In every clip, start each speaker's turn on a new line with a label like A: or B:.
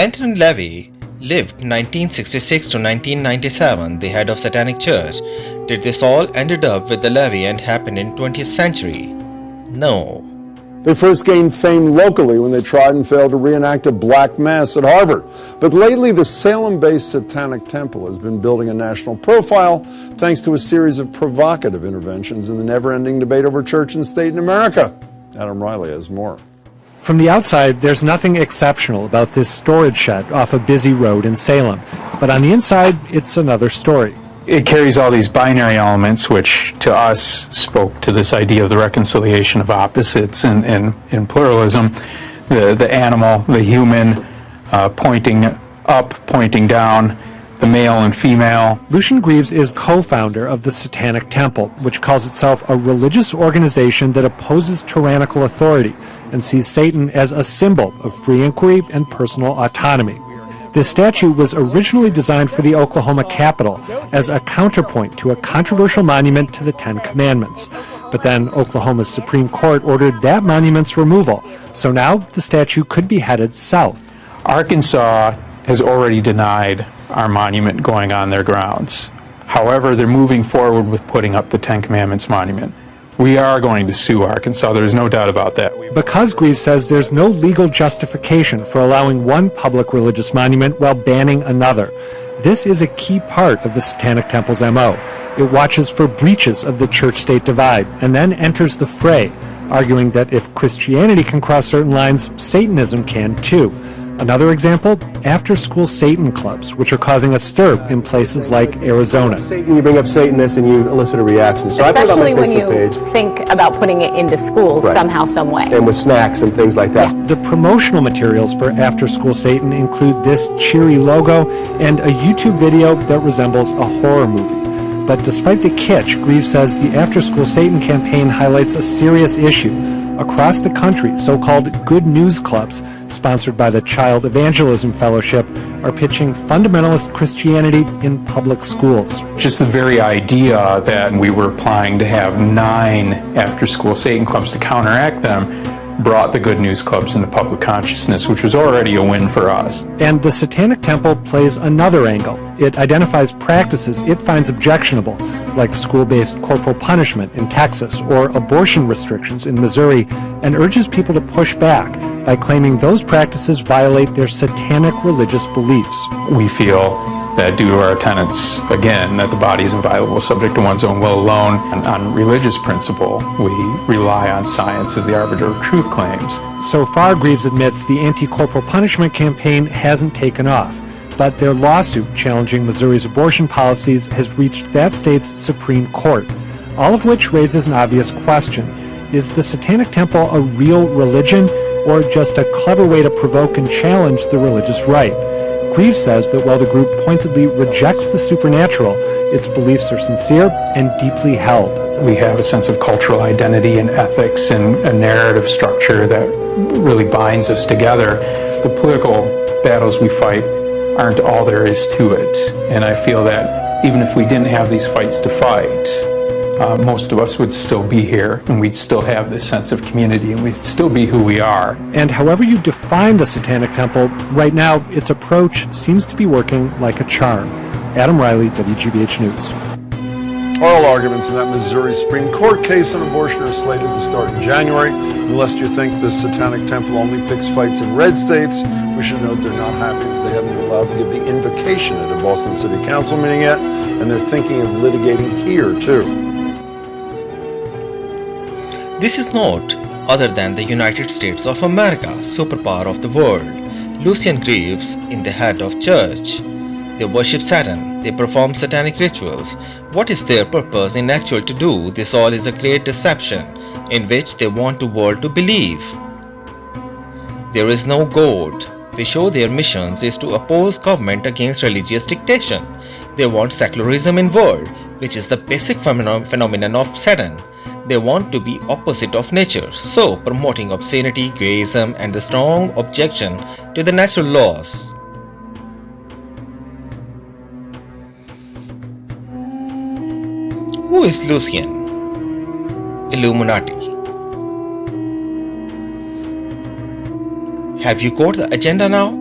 A: Anthony LaVey lived 1966 to 1997, the head of Satanic Church. Did this all ended up with the LaVey and happened in 20th century? No.
B: They first gained fame locally when they tried and failed to reenact a black mass at Harvard. But lately, the Salem-based Satanic Temple has been building a national profile thanks to a series of provocative interventions in the never-ending debate over church and state in America. Adam Riley has more.
C: From the outside, there's nothing exceptional about this storage shed off a busy road in Salem. But on the inside, it's another story.
D: It carries all these binary elements which to us spoke to this idea of the reconciliation of opposites and pluralism. The animal, the human, pointing up, pointing down, the male and female.
C: Lucien Greaves is co-founder of the Satanic Temple, which calls itself a religious organization that opposes tyrannical authority and sees Satan as a symbol of free inquiry and personal autonomy. This statue was originally designed for the Oklahoma Capitol as a counterpoint to a controversial monument to the Ten Commandments. But then Oklahoma's Supreme Court ordered that monument's removal, so now the statue could be headed south.
D: Arkansas has already denied our monument going on their grounds. However, they're moving forward with putting up the Ten Commandments monument. We are going to sue Arkansas, there's no doubt about that.
C: Because Greaves says there's no legal justification for allowing one public religious monument while banning another. This is a key part of the Satanic Temple's MO. It watches for breaches of the church-state divide and then enters the fray, arguing that if Christianity can cross certain lines, Satanism can too. Another example, after-school Satan clubs, which are causing a stir in places like Arizona.
E: Satan, you bring up Satanists and you elicit a reaction. So
F: especially when you think about putting it into schools somehow, some way.
E: And with snacks and things like that.
C: The promotional materials for after-school Satan include this cheery logo and a YouTube video that resembles a horror movie. But despite the kitsch, Greaves says the after-school Satan campaign highlights a serious issue. Across the country, so-called good news clubs, sponsored by the Child Evangelism Fellowship, are pitching fundamentalist Christianity in public schools.
D: Just the very idea that we were applying to have 9 after-school Satan clubs to counteract them brought the good news clubs into public consciousness, which was already a win for us.
C: And the Satanic Temple plays another angle. It identifies practices it finds objectionable, like school-based corporal punishment in Texas or abortion restrictions in Missouri, and urges people to push back by claiming those practices violate their satanic religious beliefs.
D: We feel that due to our tenets, again, that the body is inviolable, subject to one's own will alone, and on religious principle, we rely on science as the arbiter of truth claims.
C: So far, Greaves admits the anti-corporal punishment campaign hasn't taken off, but their lawsuit challenging Missouri's abortion policies has reached that state's Supreme Court, all of which raises an obvious question. Is the Satanic Temple a real religion, or just a clever way to provoke and challenge the religious right? Greaves says that while the group pointedly rejects the supernatural, its beliefs are sincere and deeply held.
D: We have a sense of cultural identity and ethics and a narrative structure that really binds us together. The political battles we fight aren't all there is to it. And I feel that even if we didn't have these fights to fight, most of us would still be here, and we'd still have this sense of community, and we'd still be who we are.
C: And however you define the Satanic Temple, right now its approach seems to be working like a charm. Adam Riley, WGBH News.
B: Oral arguments in that Missouri Supreme Court case on abortion are slated to start in January. Unless you think the Satanic Temple only picks fights in red states, we should note they're not happy that they haven't been allowed to give the invocation at a Boston City Council meeting yet, and they're thinking of litigating here too.
A: This is not other than the United States of America, superpower of the world. Lucien Greaves in the head of church. They worship Satan. They perform satanic rituals. What is their purpose in actual to do? This all is a great deception in which they want the world to believe. There is no God. They show their missions is to oppose government against religious dictation. They want secularism in world, which is the basic phenomenon of Satan. They want to be opposite of nature, so promoting obscenity, gayism, and the strong objection to the natural laws. Who is Lucien? Illumanati. Have you got the agenda now?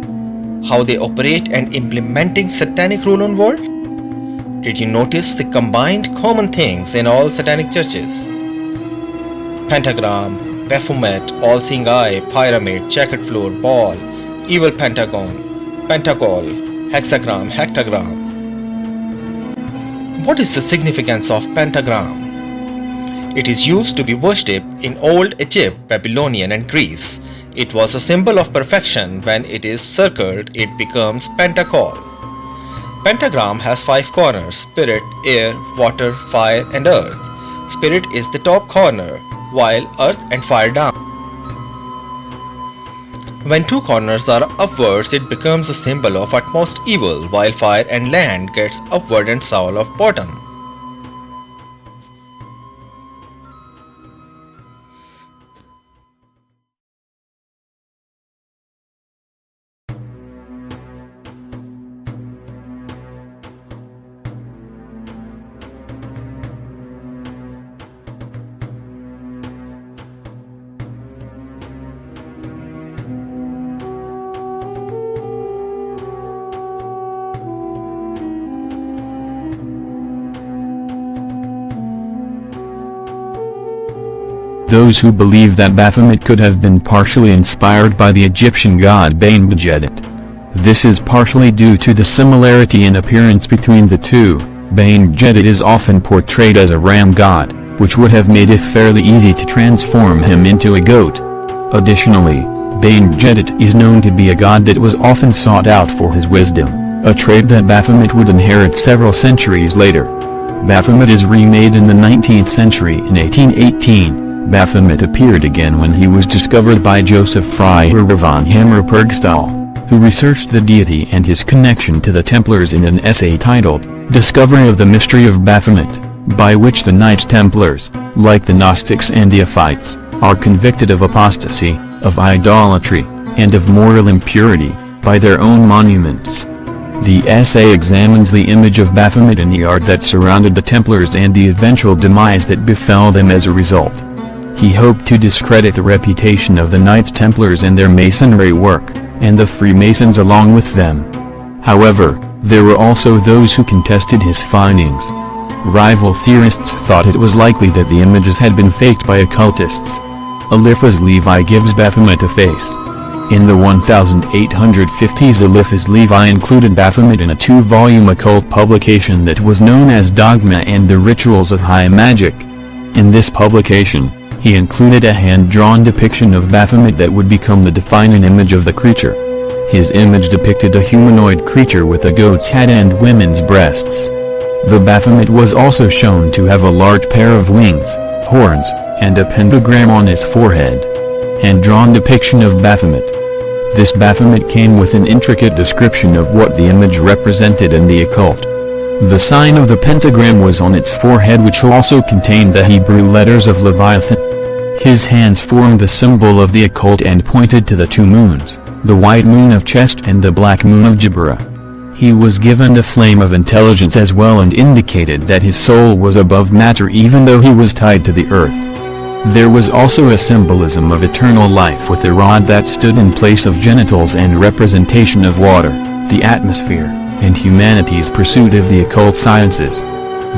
A: how they operate and implementing satanic rule on world? Did you notice the combined common things in all satanic churches? Pentagram, Baphomet, all-seeing eye, pyramid, checkered floor, ball, evil pentagon, pentacle, hexagram, hectagram. What is the significance of pentagram? It is used to be worshipped in Old Egypt, Babylonian and Greece. It was a symbol of perfection. When it is circled, it becomes pentacle. Pentagram has 5 corners: spirit, air, water, fire and earth. Spirit is the top corner, while earth and fire down. When 2 corners are upwards, it becomes a symbol of utmost evil, while fire and land gets upward and soul of bottom.
G: Those who believe that Baphomet could have been partially inspired by the Egyptian god Bane-Gedit. This is partially due to the similarity in appearance between the two. Bane-Gedit is often portrayed as a ram god, which would have made it fairly easy to transform him into a goat. Additionally, Bane-Gedit is known to be a god that was often sought out for his wisdom, a trait that Baphomet would inherit several centuries later. Baphomet is remade in the 19th century. In 1818, Baphomet appeared again when he was discovered by Joseph Friar von Hammer-Purgstall, who researched the deity and his connection to the Templars in an essay titled, Discovery of the Mystery of Baphomet, by which the Knights Templars, like the Gnostics and Neophytes, are convicted of apostasy, of idolatry, and of moral impurity, by their own monuments. The essay examines the image of Baphomet in the art that surrounded the Templars and the eventual demise that befell them as a result. He hoped to discredit the reputation of the Knights Templars and their masonry work, and the Freemasons along with them. However, there were also those who contested his findings. Rival theorists thought it was likely that the images had been faked by occultists. Eliphas Levi gives Baphomet a face. In the 1850s, Eliphas Levi included Baphomet in a 2-volume occult publication that was known as Dogma and the Rituals of High Magic. In this publication, he included a hand-drawn depiction of Baphomet that would become the defining image of the creature. His image depicted a humanoid creature with a goat's head and women's breasts. The Baphomet was also shown to have a large pair of wings, horns, and a pentagram on its forehead. Hand-drawn depiction of Baphomet. This Baphomet came with an intricate description of what the image represented in the occult. The sign of the pentagram was on its forehead, which also contained the Hebrew letters of Leviathan. His hands formed the symbol of the occult and pointed to the 2 moons, the white moon of Chest and the black moon of Jibra. He was given the flame of intelligence as well and indicated that his soul was above matter even though he was tied to the earth. There was also a symbolism of eternal life with a rod that stood in place of genitals and representation of water, the atmosphere, and humanity's pursuit of the occult sciences.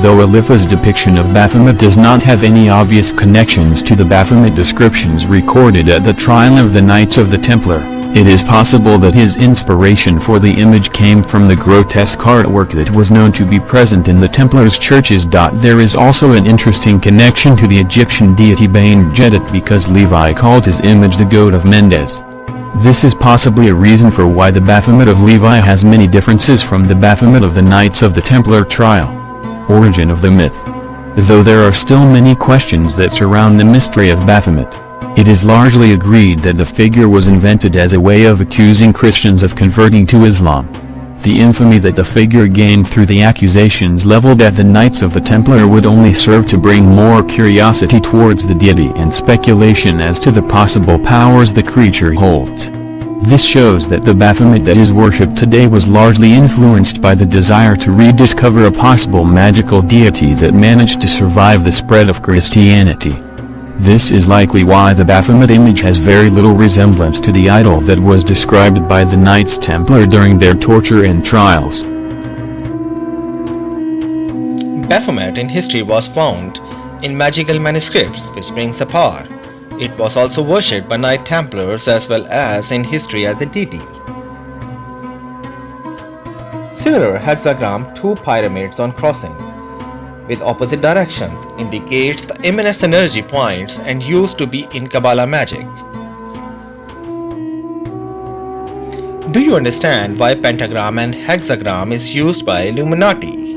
G: Though Eliphas' depiction of Baphomet does not have any obvious connections to the Baphomet descriptions recorded at the trial of the Knights of the Templar, it is possible that his inspiration for the image came from the grotesque artwork that was known to be present in the Templars' churches. There is also an interesting connection to the Egyptian deity Bane-Gedit because Levi called his image the goat of Mendes. This is possibly a reason for why the Baphomet of Levi has many differences from the Baphomet of the Knights of the Templar trial. Origin of the myth. Though there are still many questions that surround the mystery of Baphomet, it is largely agreed that the figure was invented as a way of accusing Christians of converting to Islam. The infamy that the figure gained through the accusations leveled at the Knights of the Templar would only serve to bring more curiosity towards the deity and speculation as to the possible powers the creature holds. This shows that the Baphomet that is worshipped today was largely influenced by the desire to rediscover a possible magical deity that managed to survive the spread of Christianity. This is likely why the Baphomet image has very little resemblance to the idol that was described by the Knights Templar during their torture and trials.
A: Baphomet in history was found in magical manuscripts, which brings the power. It was also worshipped by Knight Templars as well as in history as a deity. Similar hexagram, two pyramids on crossing with opposite directions, indicates the imminent energy points and used to be in Kabbalah magic. Do you understand why pentagram and hexagram is used by Illumanati?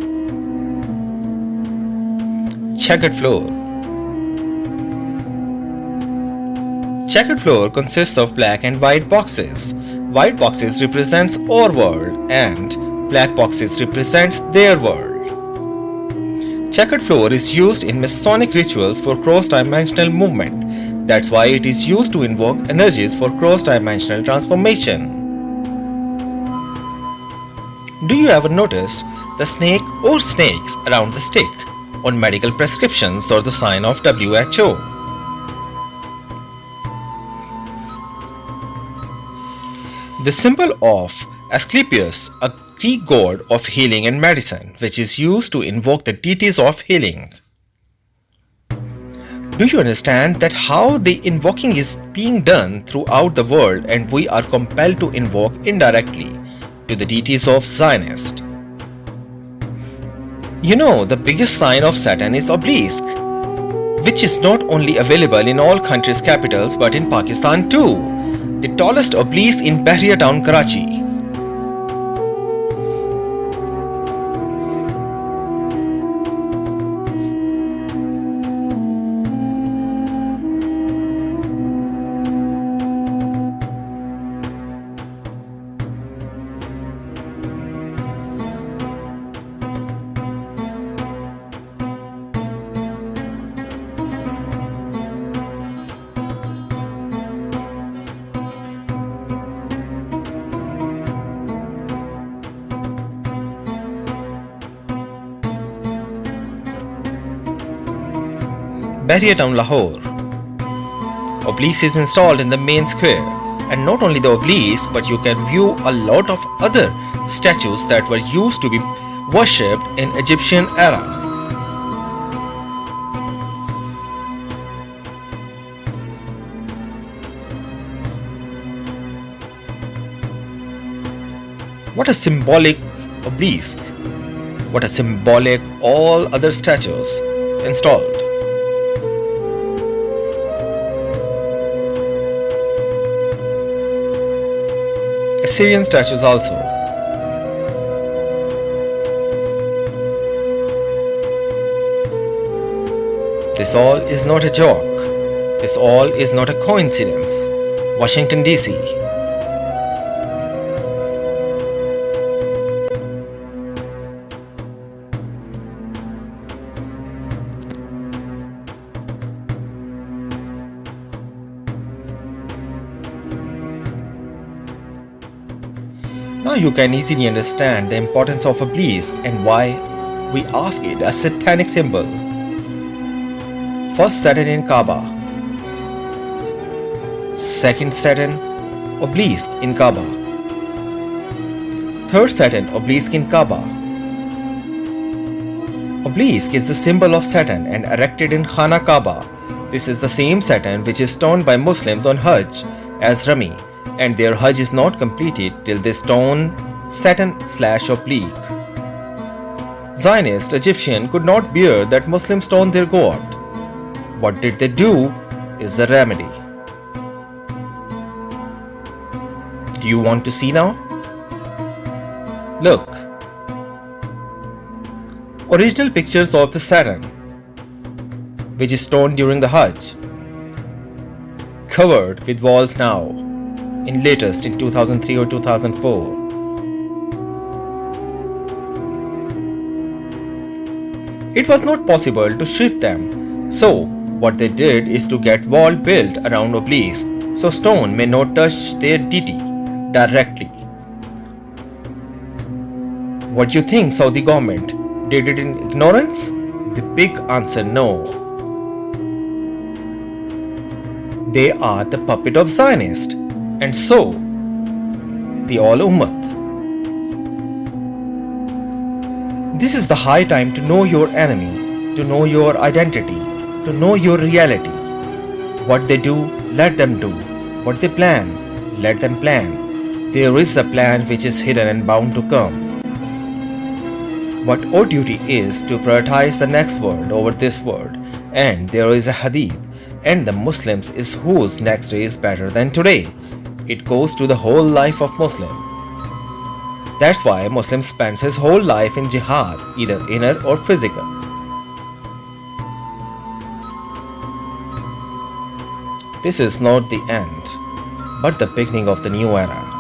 A: Checkered floor. Checkered floor consists of black and white boxes. White boxes represents our world and black boxes represents their world. Checkered floor is used in Masonic rituals for cross-dimensional movement. That's why it is used to invoke energies for cross-dimensional transformation. Do you ever notice the snake or snakes around the stick on medical prescriptions or the sign of WHO? The symbol of Asclepius, a Greek god of healing and medicine, which is used to invoke the deities of healing. Do you understand that how the invoking is being done throughout the world and we are compelled to invoke indirectly to the deities of Zionist? You know, the biggest sign of Saturn is obelisk, which is not only available in all countries' capitals but in Pakistan too. The tallest obelisk in Bahria town, Karachi. Bahria town, Lahore. Obelisk is installed in the main square, and not only the obelisk, but you can view a lot of other statues that were used to be worshipped in Egyptian era. What a symbolic obelisk! What a symbolic all other statues installed. Assyrian statues also. This all is not a joke. This all is not a coincidence. Washington, D.C. Now you can easily understand the importance of obelisk and why we ask it a satanic symbol. First Saturn in Kaaba. Second Saturn obelisk in Kaaba. Third Saturn obelisk in Kaaba. Obelisk is the symbol of Saturn and erected in Khana Kaba. This is the same Saturn which is stoned by Muslims on Hajj as Rami, and their Hajj is not completed till they stone Saturn/oblique. Zionist Egyptian could not bear that Muslims stone their god. What did they do is the remedy. Do you want to see now? Look. Original pictures of the Saturn, which is stoned during the Hajj, covered with walls now, in latest in 2003 or 2004. It was not possible to shift them, so what they did is to get wall built around obelisk so stone may not touch their deity directly. What do you think, Saudi government? Did it in ignorance? The big answer, no. They are the puppet of Zionist, and so the all Ummah. This is the high time to know your enemy, to know your identity, to know your reality. What they do, let them do. What they plan, let them plan. There is a plan which is hidden and bound to come. What our duty is to prioritize the next word over this word, and there is a hadith, and the Muslims is whose next day is better than today. It goes to the whole life of Muslim. That's why Muslim spends his whole life in jihad, either inner or physical. This is not the end, but the beginning of the new era.